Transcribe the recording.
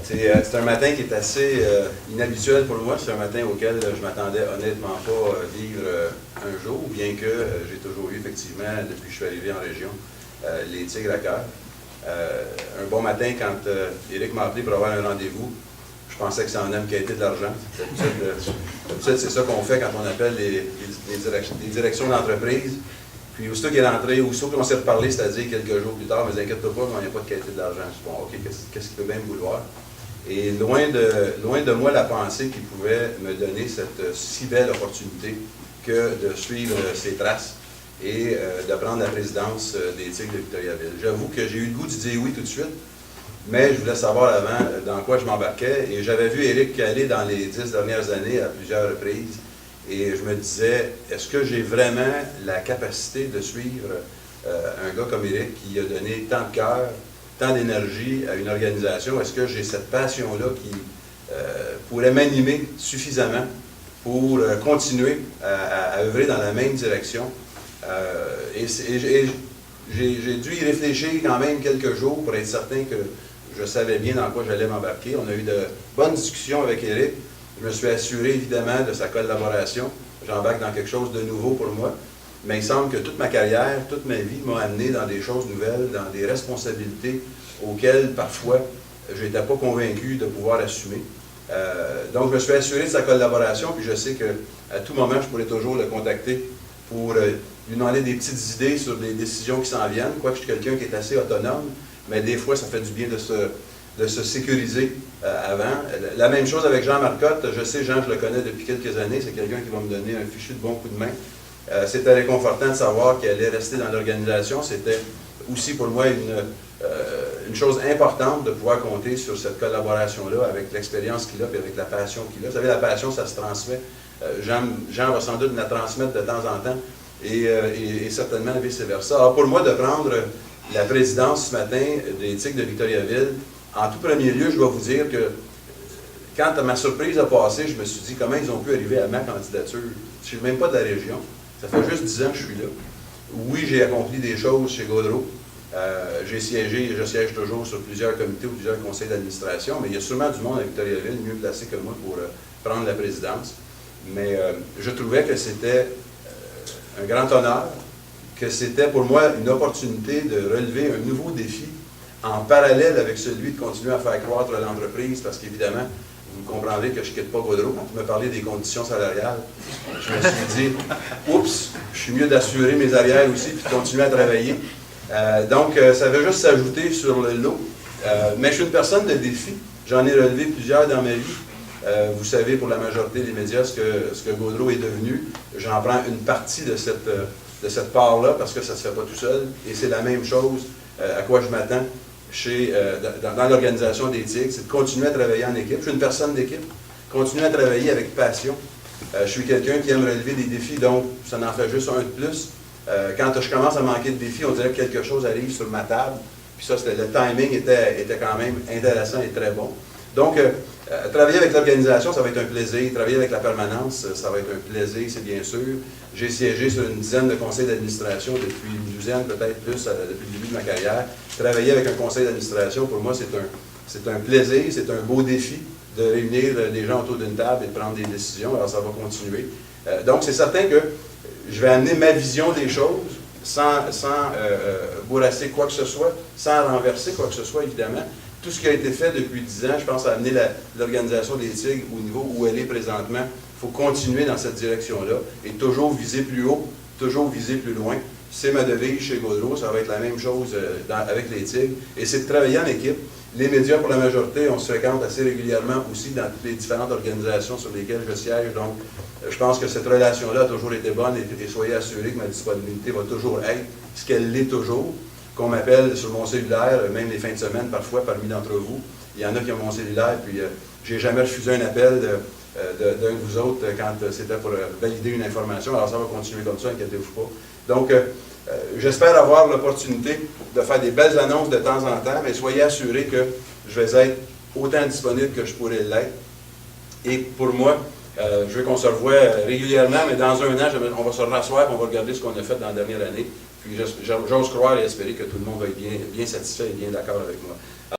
C'est un matin qui est assez inhabituel pour moi. C'est un matin auquel je m'attendais honnêtement pas vivre un jour, bien que j'ai toujours eu effectivement, depuis que je suis arrivé en région, les tigres à cœur. Un bon matin, quand Éric m'a appelé pour avoir un rendez-vous, je pensais que c'est un homme qui a été de l'argent. D'habitude, c'est ça qu'on fait quand on appelle les directions d'entreprise. Puis aussitôt qu'il est rentré, aussitôt qu'on s'est reparlé, c'est-à-dire quelques jours plus tard, mais inquiète-toi pas, il n'y a pas de qualité de l'argent. Je dis, bon, OK, qu'est-ce qu'il peut bien me vouloir? Et loin de moi la pensée qu'il pouvait me donner cette si belle opportunité que de suivre ses traces et de prendre la présidence des Tigres de Victoriaville. J'avoue que j'ai eu le goût de dire oui tout de suite, mais je voulais savoir avant dans quoi je m'embarquais. Et j'avais vu Éric aller dans les 10 dernières années à plusieurs reprises. Et je me disais, est-ce que j'ai vraiment la capacité de suivre un gars comme Éric qui a donné tant de cœur, tant d'énergie à une organisation? Est-ce que j'ai cette passion-là qui pourrait m'animer suffisamment pour continuer à œuvrer dans la même direction? Et j'ai dû y réfléchir quand même quelques jours pour être certain que je savais bien dans quoi j'allais m'embarquer. On a eu de bonnes discussions avec Éric. Je me suis assuré évidemment de sa collaboration. J'embarque dans quelque chose de nouveau pour moi. Mais il semble que toute ma carrière, toute ma vie m'a amené dans des choses nouvelles, dans des responsabilités auxquelles parfois je n'étais pas convaincu de pouvoir assumer. Donc je me suis assuré de sa collaboration, puis je sais qu'à tout moment, je pourrais toujours le contacter pour lui demander des petites idées sur des décisions qui s'en viennent. Quoique je suis quelqu'un qui est assez autonome, mais des fois, ça fait du bien de se sécuriser avant. La même chose avec Jean Marcotte. Je sais, Jean, je le connais depuis quelques années. C'est quelqu'un qui va me donner un fichu de bon coup de main. C'était réconfortant de savoir qu'il allait rester dans l'organisation. C'était aussi pour moi une chose importante de pouvoir compter sur cette collaboration-là avec l'expérience qu'il a et avec la passion qu'il a. Vous savez, la passion, ça se transmet. Jean va sans doute me la transmettre de temps en temps et certainement vice-versa. Alors pour moi, de prendre la présidence ce matin des Tigres de Victoriaville, en tout premier lieu, je dois vous dire que quand ma surprise a passé, je me suis dit comment ils ont pu arriver à ma candidature. Je ne suis même pas de la région. Ça fait juste 10 ans que je suis là. Oui, j'ai accompli des choses chez Gaudreau. J'ai siégé et je siège toujours sur plusieurs comités ou plusieurs conseils d'administration, mais il y a sûrement du monde à Victoriaville mieux placé que moi pour prendre la présidence. Mais je trouvais que c'était un grand honneur, que c'était pour moi une opportunité de relever un nouveau défi en parallèle avec celui de continuer à faire croître l'entreprise, parce qu'évidemment, vous comprendrez que je ne quitte pas Gaudreau. Quand tu me parlais des conditions salariales, je me suis dit, oups, je suis mieux d'assurer mes arrières aussi, puis de continuer à travailler. Donc, ça veut juste s'ajouter sur le lot. Mais je suis une personne de défi. J'en ai relevé plusieurs dans ma vie. Vous savez, pour la majorité des médias, ce que Gaudreau est devenu. J'en prends une partie de cette part-là, parce que ça ne se fait pas tout seul. Et c'est la même chose à quoi je m'attends dans l'organisation des Tigres, c'est de continuer à travailler en équipe. Je suis une personne d'équipe. Continuer à travailler avec passion. Je suis quelqu'un qui aime relever des défis, donc ça n'en fait juste un de plus. Quand je commence à manquer de défis, on dirait que quelque chose arrive sur ma table. Puis ça, le timing était quand même intéressant et très bon. Donc, travailler avec l'organisation, ça va être un plaisir. Travailler avec la permanence, ça va être un plaisir, c'est bien sûr. J'ai siégé sur une dizaine de conseils d'administration depuis une douzaine, peut-être plus, depuis le début de ma carrière. Travailler avec un conseil d'administration, pour moi, c'est un plaisir, c'est un beau défi de réunir les gens autour d'une table et de prendre des décisions. Alors, ça va continuer. Donc, c'est certain que je vais amener ma vision des choses sans bourrasser quoi que ce soit, sans renverser quoi que ce soit, évidemment. Tout ce qui a été fait depuis 10 ans, je pense, a amené l'organisation des Tigres au niveau où elle est présentement. Il faut continuer dans cette direction-là et toujours viser plus haut, toujours viser plus loin. C'est ma devise chez Gaudreau, ça va être la même chose avec les Tigres. Et c'est de travailler en équipe. Les médias, pour la majorité, on se fréquente assez régulièrement aussi dans toutes les différentes organisations sur lesquelles je siège. Donc, je pense que cette relation-là a toujours été bonne et soyez assurés que ma disponibilité va toujours être ce qu'elle l'est toujours. Qu'on m'appelle sur mon cellulaire, même les fins de semaine, parfois, parmi d'entre vous. Il y en a qui ont mon cellulaire, puis j'ai jamais refusé un appel d'un de vous autres quand c'était pour valider une information. Alors ça va continuer comme ça, inquiétez-vous pas. Donc, j'espère avoir l'opportunité de faire des belles annonces de temps en temps, mais soyez assurés que je vais être autant disponible que je pourrais l'être. Et pour moi, je veux qu'on se revoie régulièrement, mais dans un an, on va se rasseoir et on va regarder ce qu'on a fait dans la dernière année. Puis j'ose croire et espérer que tout le monde va être bien satisfait et bien d'accord avec moi.